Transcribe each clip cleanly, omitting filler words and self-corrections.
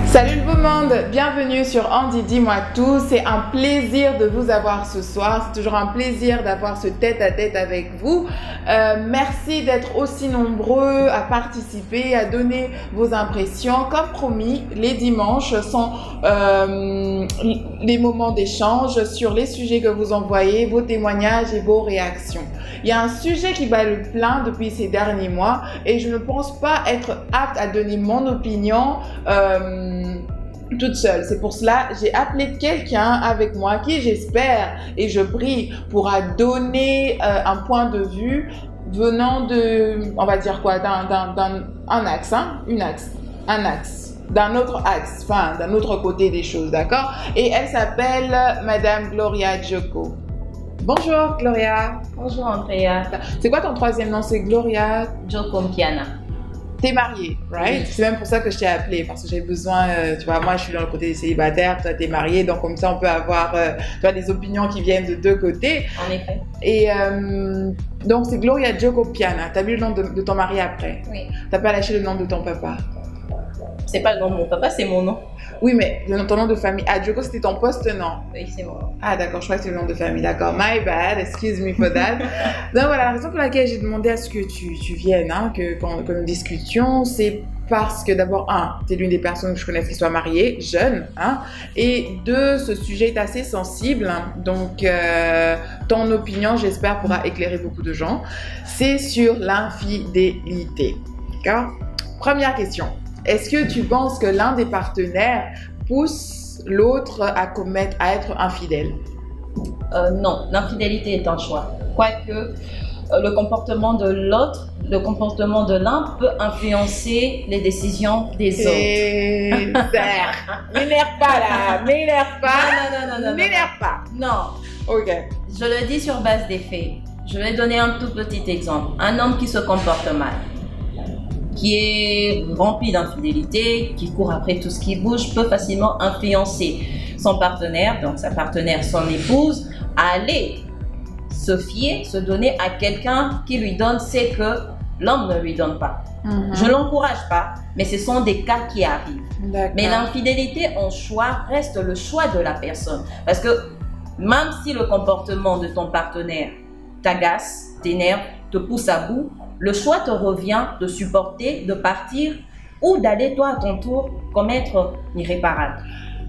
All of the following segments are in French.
Salut le beau monde, bienvenue sur Andy Dis-moi tout. C'est un plaisir de vous avoir ce soir. C'est toujours un plaisir d'avoir ce tête-à-tête avec vous. Merci d'être aussi nombreux à participer, à donner vos impressions. Comme promis, les dimanches sont les moments d'échange sur les sujets que vous envoyez, vos témoignages et vos réactions. Il y a un sujet qui bat le plein depuis ces derniers mois et je ne pense pas être apte à donner mon opinion toute seule. C'est pour cela que j'ai appelé quelqu'un avec moi qui, j'espère et je prie, pourra donner un point de vue venant de, on va dire quoi, d'un axe, hein, un axe, d'un autre axe, enfin d'un autre côté des choses, d'accord? Et elle s'appelle Madame Gloria Joko. Bonjour Gloria. Bonjour Andrea. C'est quoi ton troisième nom? C'est Gloria Joko Mpiana. T'es mariée, right? Oui. C'est même pour ça que je t'ai appelé, parce que j'ai besoin, tu vois, moi je suis dans le côté des célibataires, toi t'es mariée, donc comme ça on peut avoir, tu vois, des opinions qui viennent de deux côtés. En effet. Et donc c'est Gloria Joko Mpiana. T'as vu le nom de ton mari après? Oui. T'as pas lâché le nom de ton papa? C'est pas le nom de mon papa, c'est mon nom. Oui, mais ton nom de famille. Ah, Joko, c'était ton poste, non? Oui, c'est mon nom. Ah, d'accord, je crois que c'est le nom de famille. D'accord, my bad, excuse me for that. Donc voilà, la raison pour laquelle j'ai demandé à ce que tu viennes, hein, que nous discutions, c'est parce que d'abord, tu es l'une des personnes que je connais qui soit mariée, jeune, hein, et deux, ce sujet est assez sensible, hein, donc ton opinion, j'espère, pourra éclairer beaucoup de gens. C'est sur l'infidélité. D'accord? Première question. Est-ce que tu penses que l'un des partenaires pousse l'autre à être infidèle? Non, l'infidélité est un choix. Quoique le comportement de l'autre, le comportement de l'un peut influencer les décisions des autres. M'énerve pas là, m'énerve pas. Non. M'énerve pas. Non. Ok. Je le dis sur base des faits. Je vais donner un tout petit exemple. Un homme qui se comporte mal, qui est rempli d'infidélité, qui court après tout ce qui bouge, peut facilement influencer son partenaire, donc sa partenaire, son épouse, à aller se fier, se donner à quelqu'un qui lui donne ce que l'homme ne lui donne pas. Je ne l'encourage pas, mais ce sont des cas qui arrivent. Mais l'infidélité en choix reste le choix de la personne. Parce que même si le comportement de ton partenaire t'agace, t'énerve, te pousse à bout, le choix te revient de supporter, de partir ou d'aller toi à ton tour commettre l'irréparable.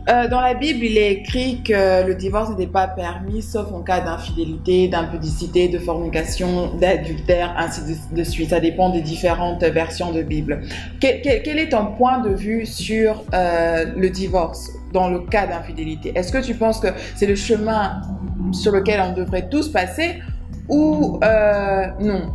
Dans la Bible, il est écrit que le divorce n'était pas permis sauf en cas d'infidélité, d'impudicité, de fornication, d'adultère, ainsi de suite. Ça dépend des différentes versions de Bible. Quel est ton point de vue sur le divorce dans le cas d'infidélité? Est-ce que tu penses que c'est le chemin sur lequel on devrait tous passer ou non?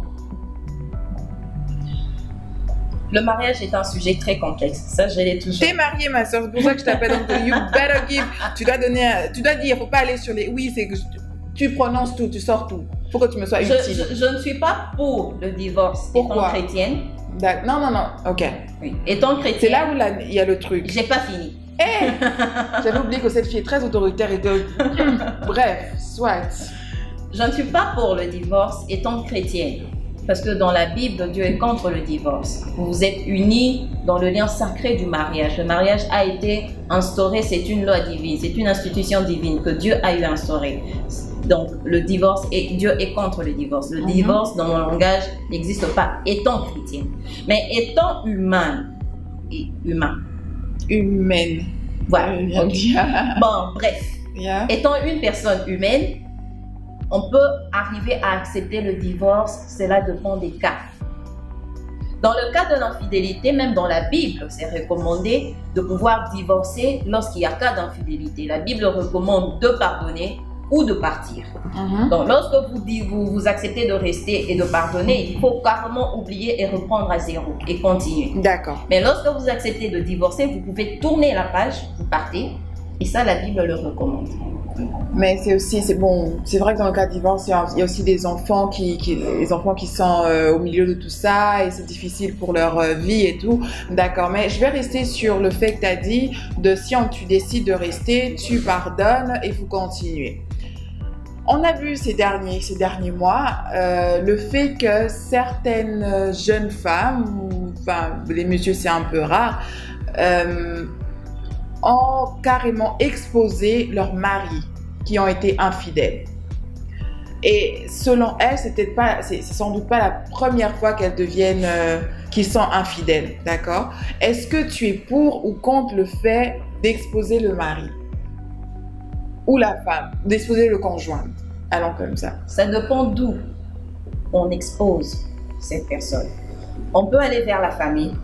Le mariage est un sujet très complexe. Ça, je l'ai toujours. T'es mariée, ma soeur. C'est pour ça que je t'appelle. Donc, you better give. Tu dois dire. Faut pas aller sur les. Oui, c'est que tu prononces tout, tu sors tout. Faut que tu me sois utile. Je ne suis pas pour le divorce. Pourquoi? Étant chrétienne. Non. Ok. Oui. Étant chrétienne. C'est là où il y a le truc. J'ai pas fini. Hey, j'avais oublié que cette fille est très autoritaire et que. Bref, soit. Je ne suis pas pour le divorce étant chrétienne. Parce que dans la Bible, Dieu est contre le divorce. Vous êtes unis dans le lien sacré du mariage. Le mariage a été instauré, c'est une loi divine, c'est une institution divine que Dieu a eu instaurée. Donc le divorce, Dieu est contre le divorce. Le divorce, dans mon langage, n'existe pas étant chrétienne. Mais étant humaine. Voilà. Okay. Bon, bref. Yeah. Étant une personne humaine, on peut arriver à accepter le divorce, cela dépend des cas. Dans le cas de l'infidélité, même dans la Bible, c'est recommandé de pouvoir divorcer lorsqu'il y a cas d'infidélité. La Bible recommande de pardonner ou de partir. Donc, lorsque vous acceptez de rester et de pardonner, il faut carrément oublier et reprendre à zéro et continuer. D'accord. Mais lorsque vous acceptez de divorcer, vous pouvez tourner la page, vous partez, et ça, la Bible le recommande. Mais c'est vrai que dans le cas de divorce, il y a aussi des enfants les enfants qui sont au milieu de tout ça et c'est difficile pour leur vie et tout. D'accord, mais je vais rester sur le fait que tu as dit si tu décides de rester, tu pardonnes et vous continuez. On a vu ces derniers mois le fait que certaines jeunes femmes, enfin les messieurs c'est un peu rare, ont carrément exposé leurs maris qui ont été infidèles. Et selon elles, c'est sans doute pas la première fois qu'elles deviennent, qu'ils sont infidèles, d'accord? Est-ce que tu es pour ou contre le fait d'exposer le mari ou la femme, d'exposer le conjoint? Allons comme ça. Ça dépend d'où on expose cette personne. On peut aller vers la famille,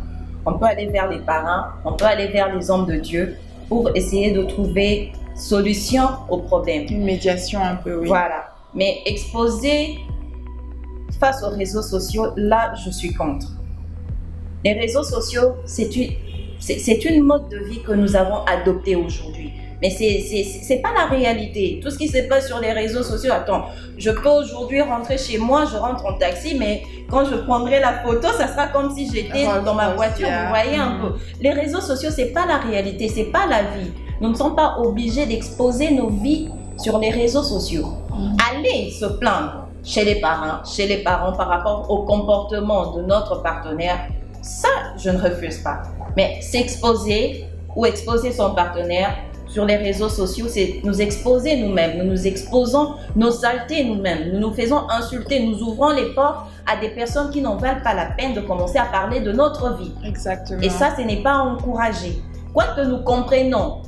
on peut aller vers les parents, on peut aller vers les hommes de Dieu pour essayer de trouver solution au problème. Une médiation un peu, oui. Voilà. Mais exposer face aux réseaux sociaux, là, je suis contre. Les réseaux sociaux, c'est une mode de vie que nous avons adoptée aujourd'hui. Mais c'est pas la réalité. Tout ce qui se passe sur les réseaux sociaux, attends, je peux aujourd'hui rentrer chez moi, je rentre en taxi, mais quand je prendrai la photo, ça sera comme si j'étais dans ma voiture. Vous voyez un peu. Les réseaux sociaux, c'est pas la réalité, c'est pas la vie. Nous ne sommes pas obligés d'exposer nos vies sur les réseaux sociaux. Aller se plaindre chez les parents par rapport au comportement de notre partenaire, ça, je ne refuse pas. Mais s'exposer ou exposer son partenaire sur les réseaux sociaux, c'est nous exposer nous-mêmes. Nous nous exposons nos saletés nous-mêmes. Nous nous faisons insulter. Nous ouvrons les portes à des personnes qui n'en valent pas la peine de commencer à parler de notre vie. Exactement. Et ça, ce n'est pas encouragé. Quoique nous comprenions,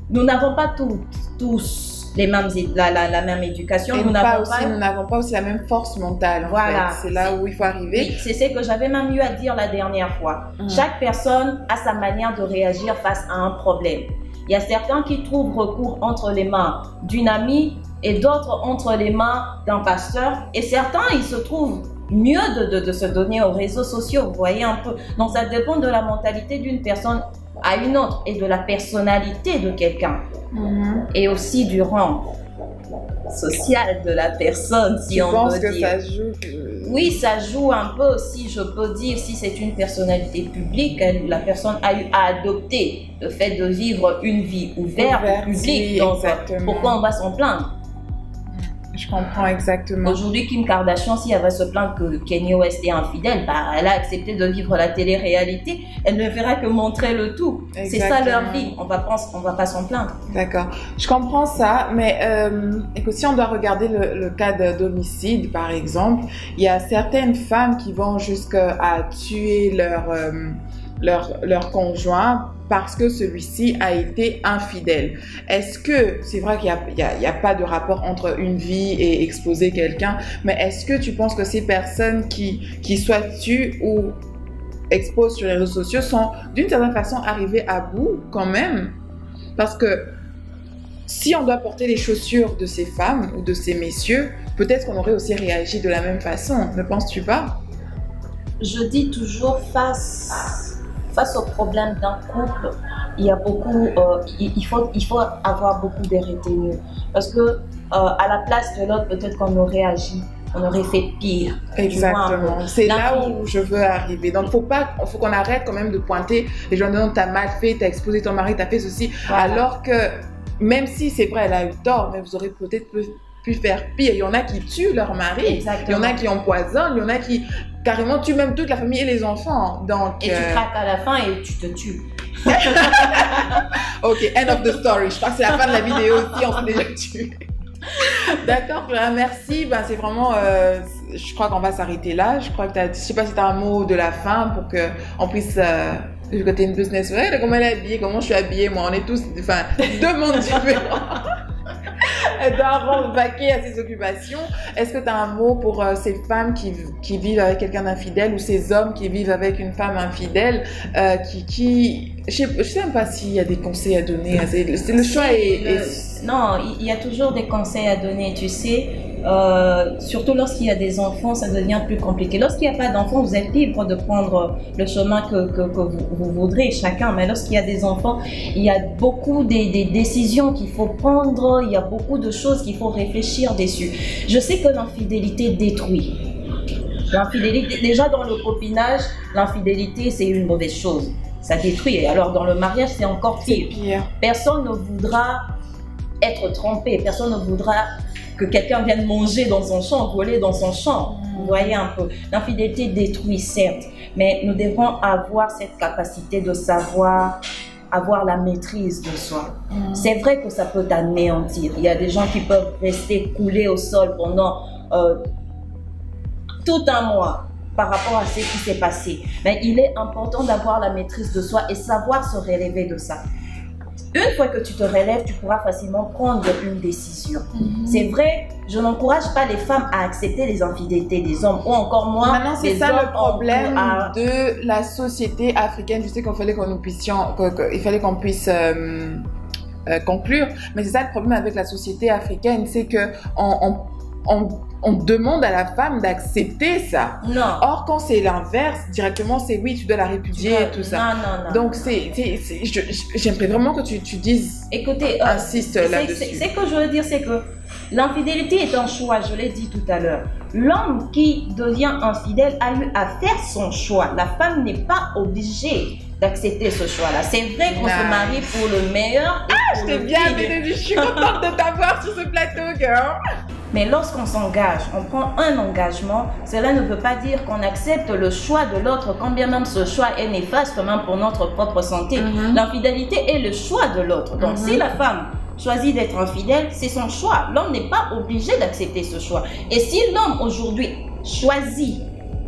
nous n'avons pas tous la même éducation. Et nous n'avons pas aussi la même force mentale. Voilà. C'est là où il faut arriver. Oui, c'est ce que j'avais même eu à dire la dernière fois. Chaque personne a sa manière de réagir face à un problème. Il y a certains qui trouvent recours entre les mains d'une amie et d'autres entre les mains d'un pasteur. Et certains, ils se trouvent mieux de se donner aux réseaux sociaux. Vous voyez un peu. Donc, ça dépend de la mentalité d'une personne à une autre et de la personnalité de quelqu'un. Et aussi du rang social de la personne, si on pense peut que dire. Ça joue Oui, ça joue un peu aussi, je peux dire, si c'est une personnalité publique, la personne a eu à adopter le fait de vivre une vie ouverte, publique. Donc, pourquoi on va s'en plaindre? Je comprends exactement. Aujourd'hui, Kim Kardashian, si elle va se plaindre que Kanye West est infidèle, elle a accepté de vivre la télé-réalité. Elle ne verra que montrer le tout. C'est ça leur vie. On va pas s'en plaindre. D'accord. Je comprends ça, mais écoute, si on doit regarder le cas d'homicide, par exemple, il y a certaines femmes qui vont jusqu'à tuer leur conjoint parce que celui-ci a été infidèle. Est-ce que, c'est vrai qu'il n'y a pas de rapport entre une vie et exposer quelqu'un, mais est-ce que tu penses que ces personnes qui soit tuent ou exposent sur les réseaux sociaux sont d'une certaine façon arrivées à bout quand même? Parce que si on doit porter les chaussures de ces femmes ou de ces messieurs, peut-être qu'on aurait aussi réagi de la même façon, ne penses-tu pas? Je dis toujours face au problème d'un couple, il y a beaucoup, il faut avoir beaucoup de retenue. Parce que à la place de l'autre, peut-être qu'on aurait agi, on aurait fait pire. Exactement. C'est là où je veux arriver. Donc, faut qu'on arrête quand même de pointer les gens disant t'as mal fait, t'as exposé ton mari, t'as fait ceci. Voilà. Alors que, même si c'est vrai, elle a eu tort, mais vous aurez peut-être pu faire pire. Il y en a qui tuent leur mari. Exactement. Il y en a qui empoisonnent. Il y en a qui carrément tuent même toute la famille et les enfants. Donc, et tu craques à la fin et tu te tues. Ok, end of the story. Je crois que c'est la fin de la vidéo aussi, on s'est déjà tué. D'accord, merci. Ben, c'est vraiment, je crois qu'on va s'arrêter là. Je crois que je sais pas si tu as un mot de la fin pour qu'on puisse du côté une business. Ouais, comment elle est habillée, comment je suis habillée, moi, on est tous, enfin, deux mondes différents. Elle doit vaquer à ses occupations. Est-ce que tu as un mot pour ces femmes qui vivent avec quelqu'un d'infidèle ou ces hommes qui vivent avec une femme infidèle je sais même pas s'il y a des conseils à donner. Le choix Non, il y a toujours des conseils à donner, tu sais. Surtout lorsqu'il y a des enfants, ça devient plus compliqué. Lorsqu'il n'y a pas d'enfants, vous êtes libre de prendre le chemin que vous voudrez, chacun. Mais lorsqu'il y a des enfants, il y a beaucoup des décisions qu'il faut prendre, il y a beaucoup de choses qu'il faut réfléchir dessus. Je sais que l'infidélité détruit. L'infidélité, déjà dans le copinage, l'infidélité, c'est une mauvaise chose. Ça détruit. Et alors dans le mariage, c'est encore pire. Personne ne voudra être trompé, personne ne voudra que quelqu'un vienne manger dans son champ, voler dans son champ. Vous voyez un peu. L'infidélité détruit, certes, mais nous devons avoir cette capacité de savoir avoir la maîtrise de soi. C'est vrai que ça peut t'anéantir. Il y a des gens qui peuvent rester coulés au sol pendant tout un mois par rapport à ce qui s'est passé. Mais il est important d'avoir la maîtrise de soi et savoir se relever de ça. Une fois que tu te relèves, tu pourras facilement prendre une décision. C'est vrai, je n'encourage pas les femmes à accepter les infidélités des hommes, ou encore moins maintenant, c'est les ça hommes le problème de la société africaine. Je sais qu'il fallait qu'on puisse conclure, mais c'est ça le problème avec la société africaine, c'est que on demande à la femme d'accepter ça. Non. Or, quand c'est l'inverse, directement, c'est oui, tu dois la répudier et tout ça. Non. Donc, j'aimerais vraiment que tu dises, écoutez, insiste là-dessus. Ce que je veux dire, c'est que l'infidélité est un choix, je l'ai dit tout à l'heure. L'homme qui devient infidèle a eu à faire son choix. La femme n'est pas obligée d'accepter ce choix-là. C'est vrai qu'on se marie pour le meilleur. Je t'ai bien aimé, je suis contente de t'avoir sur ce plateau, girl. Mais lorsqu'on s'engage, on prend un engagement, cela ne veut pas dire qu'on accepte le choix de l'autre, quand bien même ce choix est néfaste même pour notre propre santé. L'infidélité est le choix de l'autre. Donc si la femme choisit d'être infidèle, c'est son choix. L'homme n'est pas obligé d'accepter ce choix. Et si l'homme aujourd'hui choisit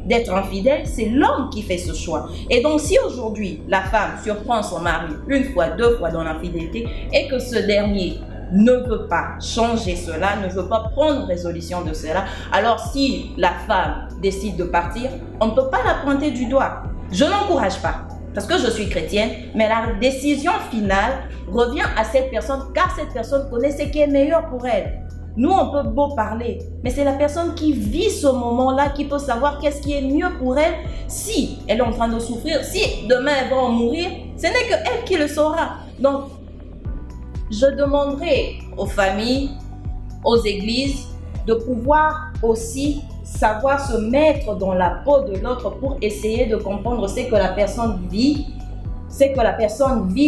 d'être infidèle, c'est l'homme qui fait ce choix. Et donc si aujourd'hui la femme surprend son mari une fois, deux fois dans l'infidélité et que ce dernier ne veut pas changer cela, ne veut pas prendre résolution de cela, alors si la femme décide de partir, on ne peut pas la pointer du doigt. Je n'encourage pas, parce que je suis chrétienne, mais la décision finale revient à cette personne, car cette personne connaît ce qui est meilleur pour elle. Nous, on peut beau parler, mais c'est la personne qui vit ce moment-là qui peut savoir qu'est-ce qui est mieux pour elle. Si elle est en train de souffrir, si demain elle va en mourir, ce n'est que elle qui le saura. Donc, je demanderai aux familles, aux églises, de pouvoir aussi savoir se mettre dans la peau de l'autre pour essayer de comprendre ce que la personne vit,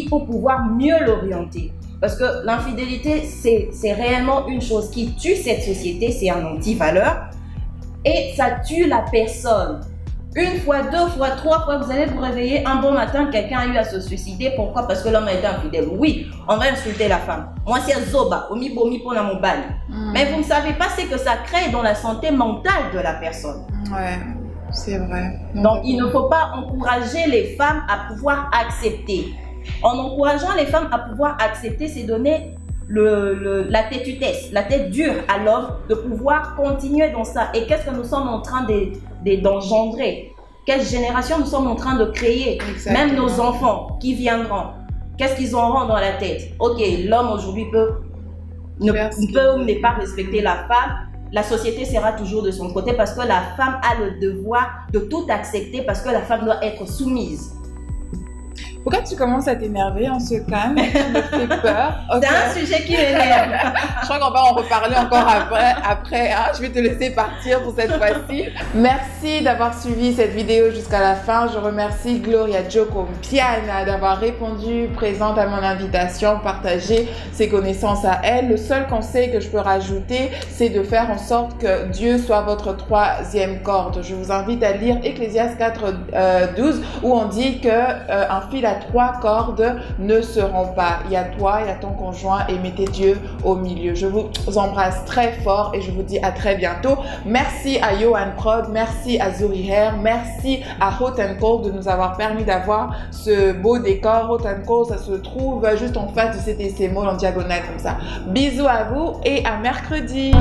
pour pouvoir mieux l'orienter. Parce que l'infidélité, c'est réellement une chose qui tue cette société, c'est un anti-valeur et ça tue la personne. Une fois, deux fois, trois fois, vous allez vous réveiller un bon matin, quelqu'un a eu à se suicider. Pourquoi? Parce que l'homme a été infidèle. Oui, on va insulter la femme. Moi, c'est Zoba, Omi Bomi pour la mobile. Mais vous ne savez pas ce que ça crée dans la santé mentale de la personne. Ouais, c'est vrai. Donc, il ne faut pas encourager les femmes à pouvoir accepter. En encourageant les femmes à pouvoir accepter, c'est donner la têtutesse, la tête dure à l'homme de pouvoir continuer dans ça. Et qu'est-ce que nous sommes en train d'engendrer? Quelle génération nous sommes en train de créer? Exactement. Même nos enfants qui viendront, qu'est-ce qu'ils auront dans la tête? Ok, l'homme aujourd'hui peut ne pas respecter la femme. La société sera toujours de son côté parce que la femme a le devoir de tout accepter parce que la femme doit être soumise. Pourquoi tu commences à t'énerver? On se calme, tu me fais peur. Okay. C'est un sujet qui m'énerve. Je crois qu'on va en reparler encore après hein? Je vais te laisser partir pour cette fois-ci. Merci d'avoir suivi cette vidéo jusqu'à la fin. Je remercie Gloria Jocompiana d'avoir répondu présente à mon invitation, partager ses connaissances à elle. Le seul conseil que je peux rajouter, c'est de faire en sorte que Dieu soit votre troisième corde. Je vous invite à lire Ecclésiaste 4:12 où on dit que un fil à 3 cordes ne se rompt pas. Il y a toi, il y a ton conjoint et mettez Dieu au milieu. Je vous embrasse très fort et je vous dis à très bientôt. Merci à Johan Prod, merci à Zuri Hair, merci à Hot & Cold de nous avoir permis d'avoir ce beau décor. Hot & Cold, ça se trouve juste en face de CTC Mall en diagonale comme ça. Bisous à vous et à mercredi.